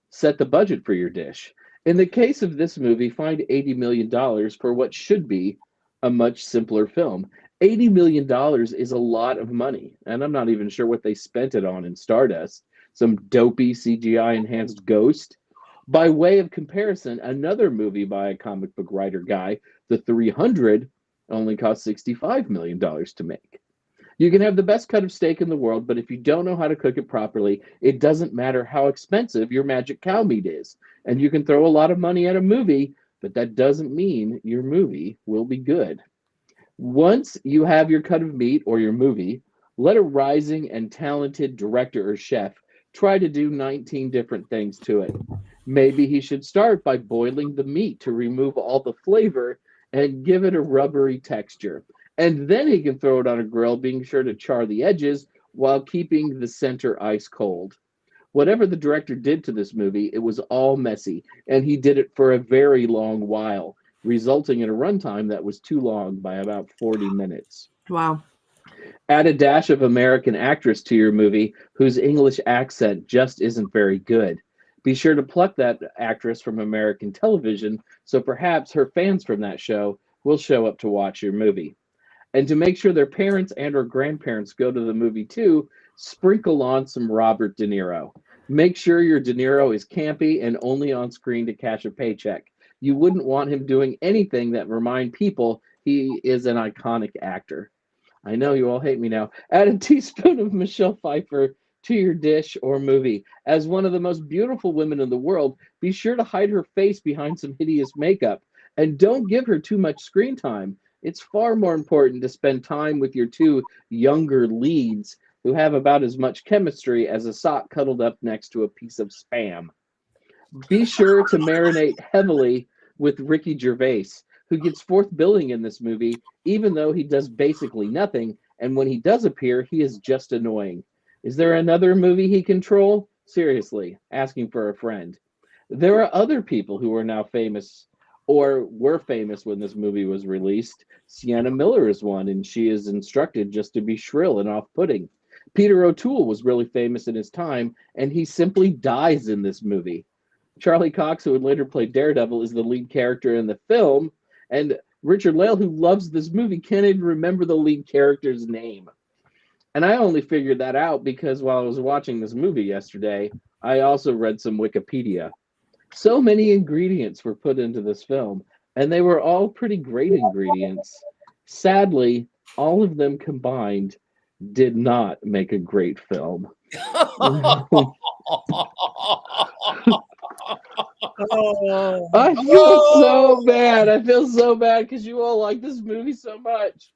Set the budget for your dish. In the case of this movie, find $80 million for what should be a much simpler film. $80 million is a lot of money, and I'm not even sure what they spent it on in Stardust. Some dopey CGI-enhanced ghost. By way of comparison, another movie by a comic book writer guy, The 300, only cost $65 million to make. You can have the best cut of steak in the world, but if you don't know how to cook it properly, it doesn't matter how expensive your magic cow meat is. And you can throw a lot of money at a movie, but that doesn't mean your movie will be good. Once you have your cut of meat or your movie, let a rising and talented director or chef try to do 19 different things to it. Maybe he should start by boiling the meat to remove all the flavor and give it a rubbery texture. And then he can throw it on a grill, being sure to char the edges while keeping the center ice cold. Whatever the director did to this movie, it was all messy, and he did it for a very long while, resulting in a runtime that was too long by about 40 minutes. Wow. Add a dash of American actress to your movie whose English accent just isn't very good. Be sure to pluck that actress from American television, so perhaps her fans from that show will show up to watch your movie. And to make sure their parents and or grandparents go to the movie too, sprinkle on some Robert De Niro. Make sure your De Niro is campy and only on screen to cash a paycheck. You wouldn't want him doing anything that remind people he is an iconic actor. I know you all hate me now. Add a teaspoon of Michelle Pfeiffer to your dish or movie. As one of the most beautiful women in the world, be sure to hide her face behind some hideous makeup. And don't give her too much screen time. It's far more important to spend time with your two younger leads who have about as much chemistry as a sock cuddled up next to a piece of Spam. Be sure to marinate heavily with Ricky Gervais, who gets fourth billing in this movie, even though he does basically nothing, and when he does appear, he is just annoying. Is there another movie he can troll? Seriously, asking for a friend. There are other people who are now famous or were famous when this movie was released. Sienna Miller is one, and she is instructed just to be shrill and off-putting. Peter O'Toole was really famous in his time, and he simply dies in this movie. Charlie Cox, who would later play Daredevil, is the lead character in the film, and Richard-Lael, who loves this movie, can't even remember the lead character's name. And I only figured that out because while I was watching this movie yesterday, I also read some Wikipedia. So many ingredients were put into this film, and they were all pretty great ingredients. Sadly, all of them combined did not make a great film. Oh, I feel so bad. I feel so bad because you all like this movie so much.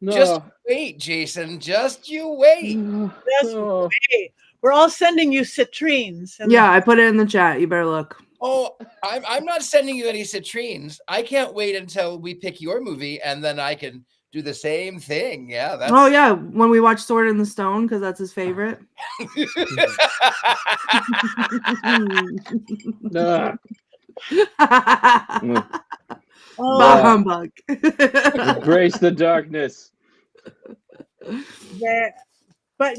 No. Just wait, Jason. Just you wait. that's great. We're all sending you citrines. Yeah, I put it in the chat. You better look. Oh, I'm not sending you any citrines. I can't wait until we pick your movie, and then I can do the same thing. Yeah. That's... Oh yeah, when we watch Sword in the Stone, because that's his favorite. Bah humbug. Embrace the darkness. But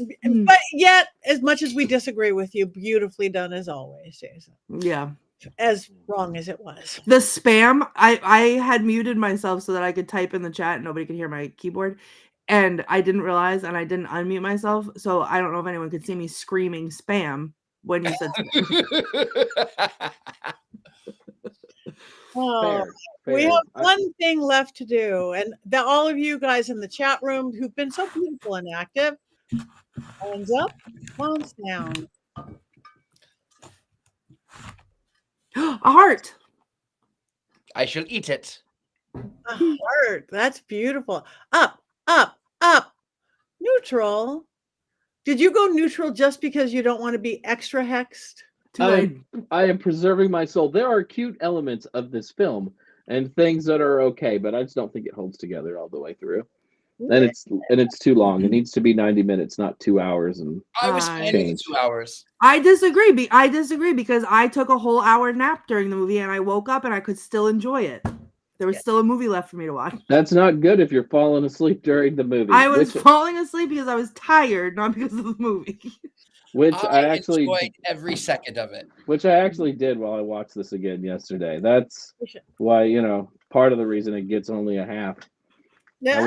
yet, as much as we disagree with you, beautifully done as always, Jason. Yeah. As wrong as it was. The spam, I had muted myself so that I could type in the chat and nobody could hear my keyboard. And I didn't realize, and I didn't unmute myself. So I don't know if anyone could see me screaming spam when you said spam. Fair. We have one thing left to do, and that all of you guys in the chat room who've been so beautiful and active, hands up, hands down. A heart. I shall eat it. A heart. That's beautiful. Up, up, up. Neutral. Did you go neutral just because you don't want to be extra hexed? I am preserving my soul. There are cute elements of this film and things that are okay, but I just don't think it holds together all the way through. And it's too long. It needs to be 90 minutes, not 2 hours. And I was fine with 2 hours. I disagree. I disagree because I took a whole hour nap during the movie and I woke up and I could still enjoy it. There was still a movie left for me to watch. That's not good if you're falling asleep during the movie. I was falling asleep because I was tired, not because of the movie. Which I actually enjoyed every second of it. Which I actually did while I watched this again yesterday. That's why, part of the reason it gets only a half. Yeah. I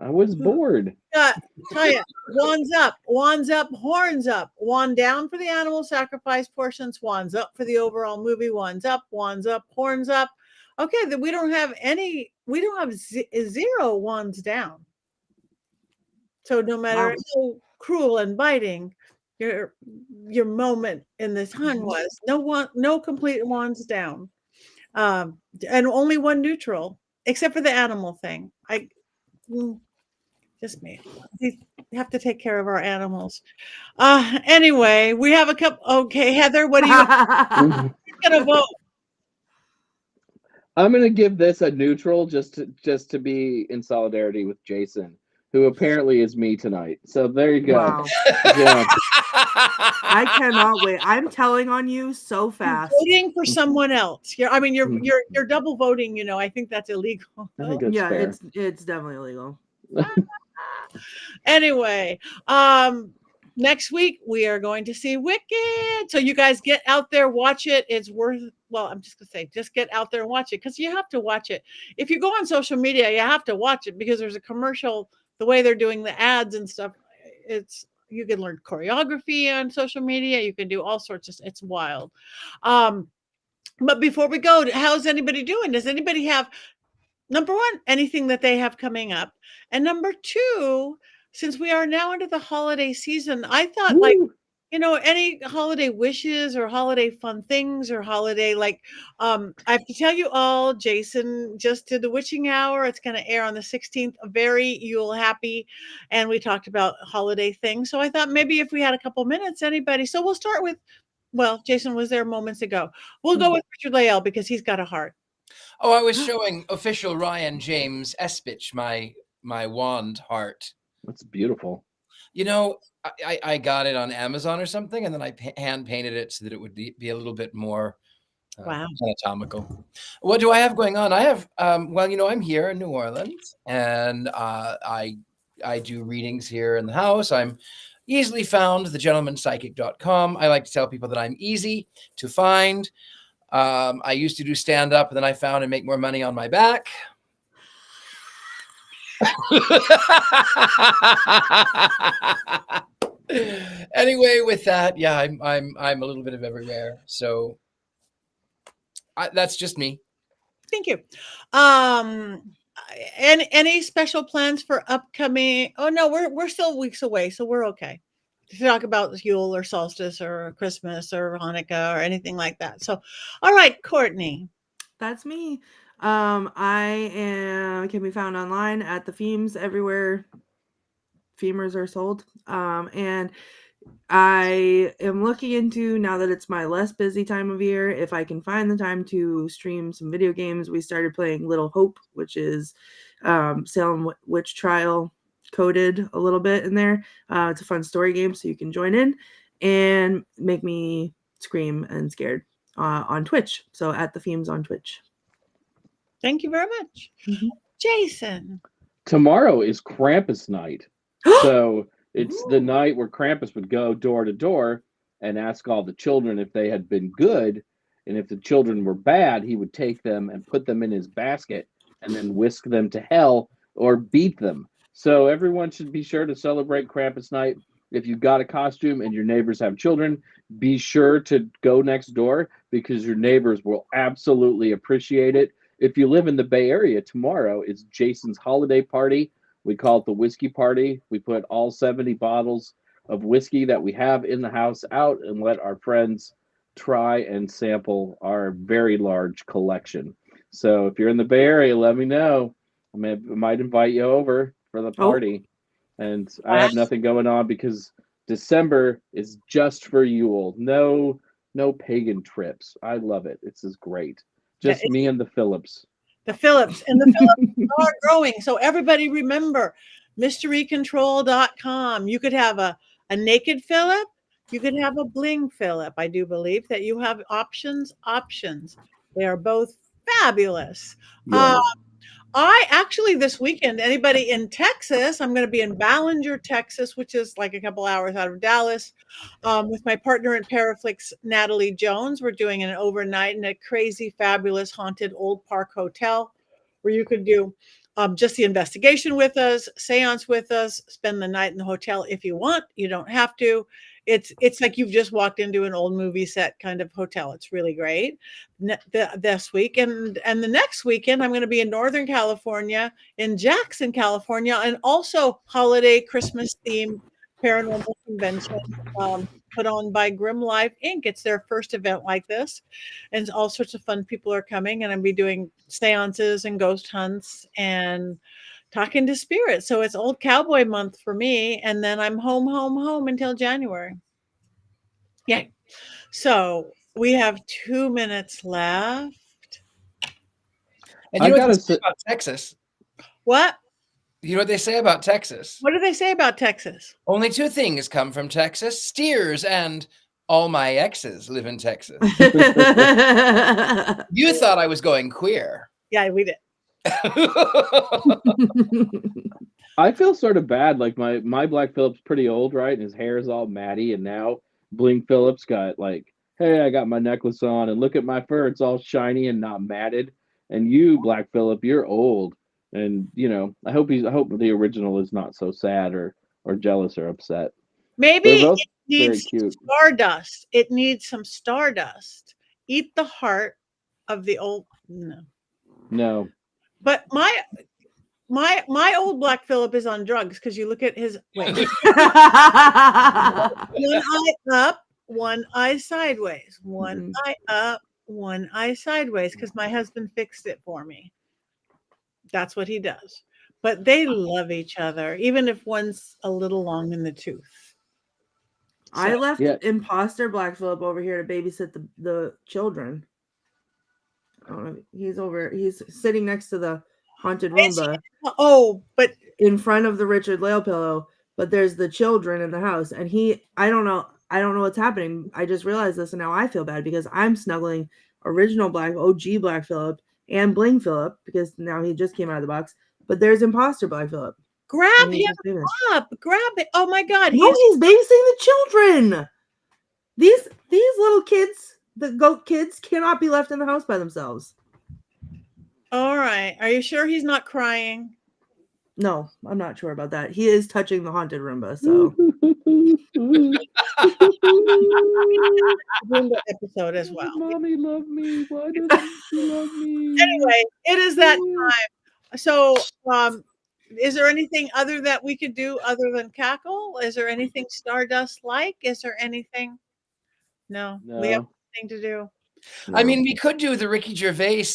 was bored. Tell you, wands up, horns up. Wand down for the animal sacrifice portions, wands up for the overall movie, wands up, horns up. Okay, then we don't have zero wands down. So no matter how cruel and biting your moment in the time was, no complete wands down. And only one neutral, except for the animal thing. Just me. We have to take care of our animals. Anyway, we have a couple. Okay, Heather, what are you gonna vote? I'm gonna give this a neutral just to be in solidarity with Jason, who apparently is me tonight. So there you go. Wow. Yeah. I cannot wait. I'm telling on you so fast. Voting for someone else. You're double voting. I think that's illegal. I think that's fair. It's definitely illegal. Anyway, next week we are going to see Wicked. So you guys get out there, watch it. It's worth. Well, I'm just gonna say, just get out there and watch it because you have to watch it. If you go on social media, you have to watch it because there's a commercial. The way they're doing the ads and stuff, you can learn choreography on social media. You can do all sorts of. It's wild. But before we go, how's anybody doing? Does anybody have, number one, anything that they have coming up? And number two, since we are now into the holiday season, I thought any holiday wishes or holiday fun things or holiday, I have to tell you all, Jason just did the witching hour. It's going to air on the 16th, very Yule happy. And we talked about holiday things. So I thought maybe if we had a couple minutes, anybody. So we'll start with, Jason was there moments ago. We'll go with Richard-Lael because he's got a heart. Oh, I was showing official Ryan James Espich my wand heart. That's beautiful. You know, I got it on Amazon or something, and then I hand painted it so that it would be a little bit more Wow. anatomical. What do I have going on? I have, well, you know, I'm here in New Orleans, and I do readings here in the house. I'm easily found, thegentlemanpsychic.com. I like to tell people that I'm easy to find. I used to do stand-up, and then I found I make more money on my back. Anyway, with that, yeah, I'm a little bit of everywhere. So that's just me. Thank you. Any special plans for upcoming? Oh no, we're still weeks away, so we're okay to talk about Yule or solstice or Christmas or Hanukkah or anything like that. So, all right, Courtney. That's me. I can be found online at the Femes everywhere femurs are sold. And I am looking into, now that it's my less busy time of year, if I can find the time to stream some video games. We started playing Little Hope, which is Salem Witch Trial coded a little bit in there. It's a fun story game, so you can join in and make me scream and scared on Twitch. So at the Femes on Twitch. Thank you very much. Mhm. Jason. Tomorrow is Krampus night. So it's the night where Krampus would go door to door and ask all the children if they had been good. And if the children were bad, he would take them and put them in his basket and then whisk them to hell or beat them. So everyone should be sure to celebrate Krampus night. If you've got a costume and your neighbors have children, be sure to go next door because your neighbors will absolutely appreciate it. If you live in the Bay Area, tomorrow is Jason's holiday party. We call it the whiskey party. We put all 70 bottles of whiskey that we have in the house out and let our friends try and sample our very large collection. So if you're in the Bay Area, let me know. I might invite you over for the party. And I have nothing going on because December is just for Yule. No pagan trips. I love it. This is great. Just me and the Phillips. The Phillips. And the Phillips are growing. So everybody remember, mysterycontrol.com. You could have a naked Phillip. You could have a bling Phillip. I do believe that you have options. They are both fabulous. Yeah. I actually this weekend, anybody in Texas, I'm going to be in Ballinger, Texas, which is like a couple hours out of Dallas, with my partner in Paraflix, Natalie Jones. We're doing an overnight in a crazy, fabulous, haunted old park hotel where you could do just the investigation with us, seance with us, spend the night in the hotel if you want. You don't have to. It's like you've just walked into an old movie set kind of hotel. It's really great. This week and the next weekend, I'm going to be in Northern California, in Jackson, California, and also holiday Christmas themed paranormal convention put on by Grim Life Inc. It's their first event like this, and all sorts of fun people are coming. And I'll be doing seances and ghost hunts and talking to spirits. So it's old cowboy month for me. And then I'm home until January. Yay. So we have 2 minutes left. And you know what they say about Texas? What? You know what they say about Texas? What do they say about Texas? Only two things come from Texas: steers and all my exes live in Texas. You thought I was going queer. Yeah, we did. I feel sort of bad. Like my Black Phillip's pretty old, right? And his hair is all matty. And now Bling Phillips got like, hey, I got my necklace on and look at my fur. It's all shiny and not matted. And you, Black Phillip, you're old. And, you know, I hope the original is not so sad or jealous or upset. Maybe it needs stardust. It needs some stardust. Eat the heart of the old. No. But my old Black Phillip is on drugs because you look at his one eye up, one eye sideways, one eye up, one eye sideways, because my husband fixed it for me. That's what he does. But they love each other, even if one's a little long in the tooth. So, I left imposter Black Phillip over here to babysit the children. I don't know. He's sitting next to the haunted Roomba. Oh, but in front of the Richard-Lael pillow, but there's the children in the house, and I don't know what's happening. I just realized this, and now I feel bad because I'm snuggling original OG Black Phillip and Bling Phillip because now he just came out of the box. But there's imposter Black Phillip. Grab him up. Grab it. Oh my God. No, he's babysitting the children. These little kids, the goat kids, cannot be left in the house by themselves. All right. Are you sure he's not crying? No, I'm not sure about that. He is touching the haunted Roomba, so. Roomba episode as well. Mommy love me. Why doesn't she love me? Anyway, it is that time. So, is there anything other that we could do other than cackle? Is there anything Stardust like? Is there anything? No. We have nothing to do. No. I mean, we could do the Ricky Gervais.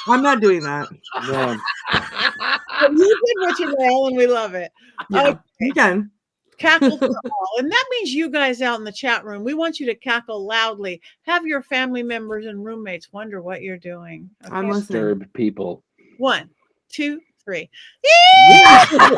I'm not doing that. No. But you did Richard-Lael, and we love it. Yeah, you can. Cackle for all. And that means you guys out in the chat room, we want you to cackle loudly. Have your family members and roommates wonder what you're doing. Okay? I'm listening. Disturb people. 1, 2, 3.